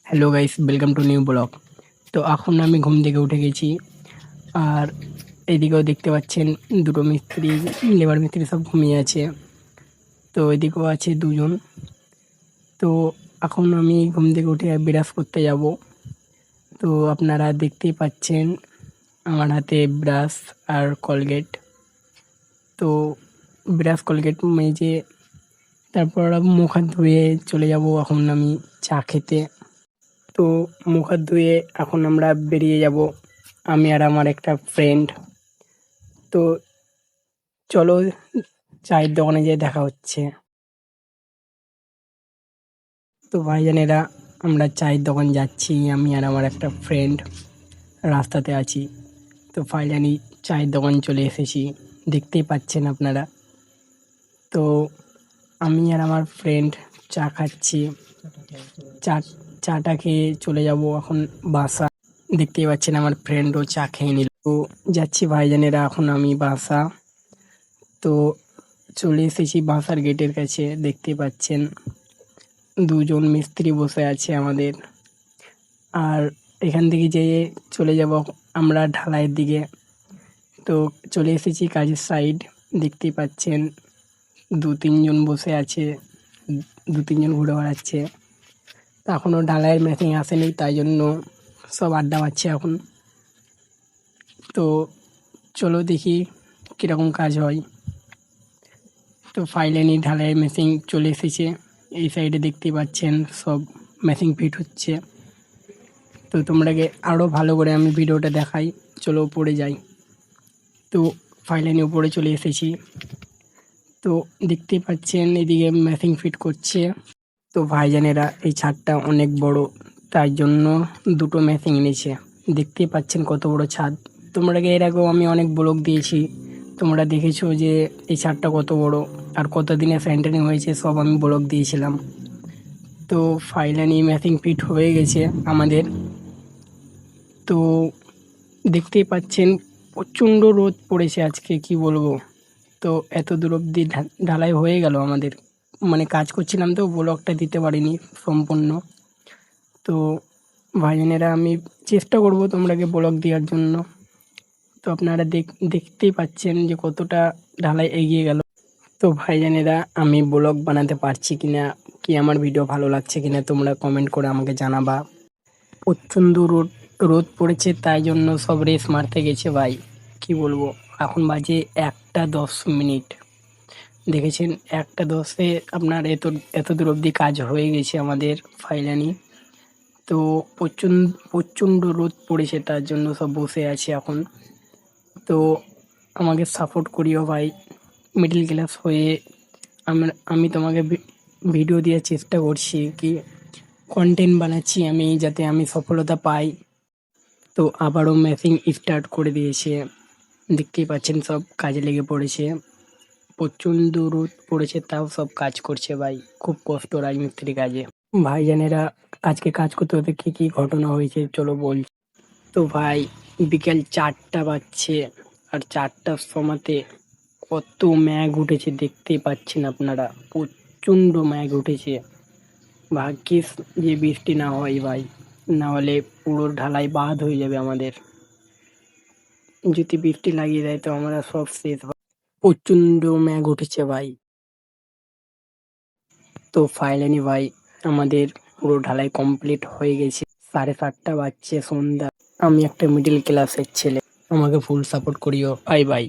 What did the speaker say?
Hello guys, welcome to new blog. তো এখন আমি ঘুম থেকে উঠে গেছি। আর এদিকেও দেখতে পাচ্ছেন দুটো মিস্ত্রি, লেবার মিস্ত্রি সব ঘুমিয়ে আছে। তো এদিকেও আছে দুজন। তো এখন আমি ঘুম থেকে উঠে ব্রাশ করতে যাব। তো আপনারা দেখতেই পাচ্ছেন আমার হাতে ব্রাশ আর কলগেট। তো ব্রাশ কলগেট মেজে তারপর মুখ হাত ধুয়ে চলে যাব এখন আমি চা খেতে। তো মুখ হাত ধুয়ে এখন আমরা বেরিয়ে যাব, আমি আর আমার একটা ফ্রেন্ড। তো চলো চায়ের দোকানে যেয়ে দেখা হচ্ছে। তো ভাইজানেরা, আমরা চায়ের দোকান যাচ্ছি, আমি আর আমার একটা ফ্রেন্ড রাস্তাতে আছি। তো ফাইনালি চায়ের দোকান চলে এসেছি, দেখতেই পাচ্ছেন আপনারা। তো আমি আর আমার ফ্রেন্ড চা খাচ্ছি। চা চাটা খেয়ে চলে যাব এখন বাসা। দেখতেই পাচ্ছেন আমার ফ্রেন্ডও চা খেয়ে নিল। তো যাচ্ছি ভাইজানেরা এখন আমি বাসা। তো চলে এসেছি বাসার গেটের কাছে, দেখতে পাচ্ছেন দুজন মিস্ত্রি বসে আছে আমাদের। আর এখান থেকে যেয়ে চলে যাব আমরা ঢালাইয়ের দিকে। তো চলে এসেছি কাজের সাইড, দেখতেই পাচ্ছেন 2-3 জন বসে আছে, 2-3 জন ঘুরে বেড়াচ্ছে। এখনও ঢালাইয়ের মেশিন আসেনি, তাই জন্য সব আড্ডা মারছে এখন। তো চলো দেখি কীরকম কাজ হয়। তো ফাইনালি ঢালাইয়ের মেশিন চলে এসেছে। এই সাইডে দেখতেই পাচ্ছেন সব মেশিন ফিট হচ্ছে। তো তোমরাকে আরও ভালো করে আমি ভিডিওটা দেখাই, চলো উপরে যাই। তো ফাইনালি উপরে চলে এসেছি। তো দেখতেই পাচ্ছেন এদিকে মেশিন ফিট করছে। তো ভাইজানেরা, এই ছাদটা অনেক বড়, তাই জন্য দুটো মেশিন এনেছে। দেখতেই পাচ্ছেন কত বড় ছাদ। তোমরাকে এর আগেও আমি অনেক ব্লগ দিয়েছি, তোমরা দেখেছো যে এই ছাদটা কত বড় আর কত দিনে সেন্টারিং হয়েছে, সব আমি ব্লগ দিয়েছিলাম। তো ফাইনালি মেশিন ফিট হয়ে গেছে আমাদের। তো দেখতেই পাচ্ছেন প্রচণ্ড রোদ পড়েছে আজকে, কি বলবো। তো এত দূর অবধি ঢালাই হয়ে গেল আমাদের, মানে কাজ করছিলাম তো ব্লগটা দিতে পারিনি সম্পূর্ণ। তো ভাইজানেরা, আমি চেষ্টা করব তোমরাকে ব্লগ দেওয়ার জন্য। তো আপনারা দেখতেই পাচ্ছেন যে কতটা ঢালাই এগিয়ে গেল। তো ভাইজানেরা, আমি ব্লগ বানাতে পারছি কিনা, কি আমার ভিডিও ভালো লাগছে কিনা, তোমরা কমেন্ট করে আমাকে জানাবা। প্রচণ্ড রোদ পড়েছে, তাই জন্য সব রেস মারতে গেছে ভাই, কি বলবো। এখন বাজে 1:10। দেখেছেন 1:10-এ আপনার এত দূর অবধি কাজ হয়ে গেছে আমাদের ফাইনালি। তো প্রচণ্ড রোদ পড়েছে, তার জন্য সব বসে আছে এখন। তো আমাকে সাপোর্ট করিও ভাই, মিডল ক্লাস হয়ে আমি তোমাকে ভিডিও দেওয়ার চেষ্টা করছি, কি কন্টেন্ট বানাচ্ছি আমি, যাতে আমি সফলতা পাই। তো আবারও মেশিন স্টার্ট করে দিয়েছে, দেখতেই পাচ্ছেন সব কাজে লেগে পড়েছে। প্রচণ্ড রোদ পড়েছে, তাও সব কাজ করছে ভাই, খুব কষ্ট রাজমিস্ত্রি কাজে। ভাইজানেরা, আজকে কাজ করতে করতে কী কী ঘটনা হয়েছে চলো বলছি। তো ভাই, বিকেল 4টা বাজছে, আর 4টার সময়তে কত মেঘ উঠেছে দেখতেই পাচ্ছেন আপনারা, প্রচণ্ড মেঘ উঠেছে। ভাগ্যিস যে বৃষ্টি না হয় ভাই, না হলে পুরো ঢালাই বাদ হয়ে যাবে আমাদের। যদি বৃষ্টি লাগিয়ে দেয় তো আমরা সব শেষ ভাই। প্রচণ্ড মেঘ উঠেছে ভাই। তো ফাইনালি ভাই, আমাদের পুরো ঢালাই কমপ্লিট হয়ে গেছে। 7:30 বাজছে, সন্ধ্যা। আমি একটা মিডল ক্লাসের ছেলে, আমাকে ফুল সাপোর্ট করিও। Bye bye.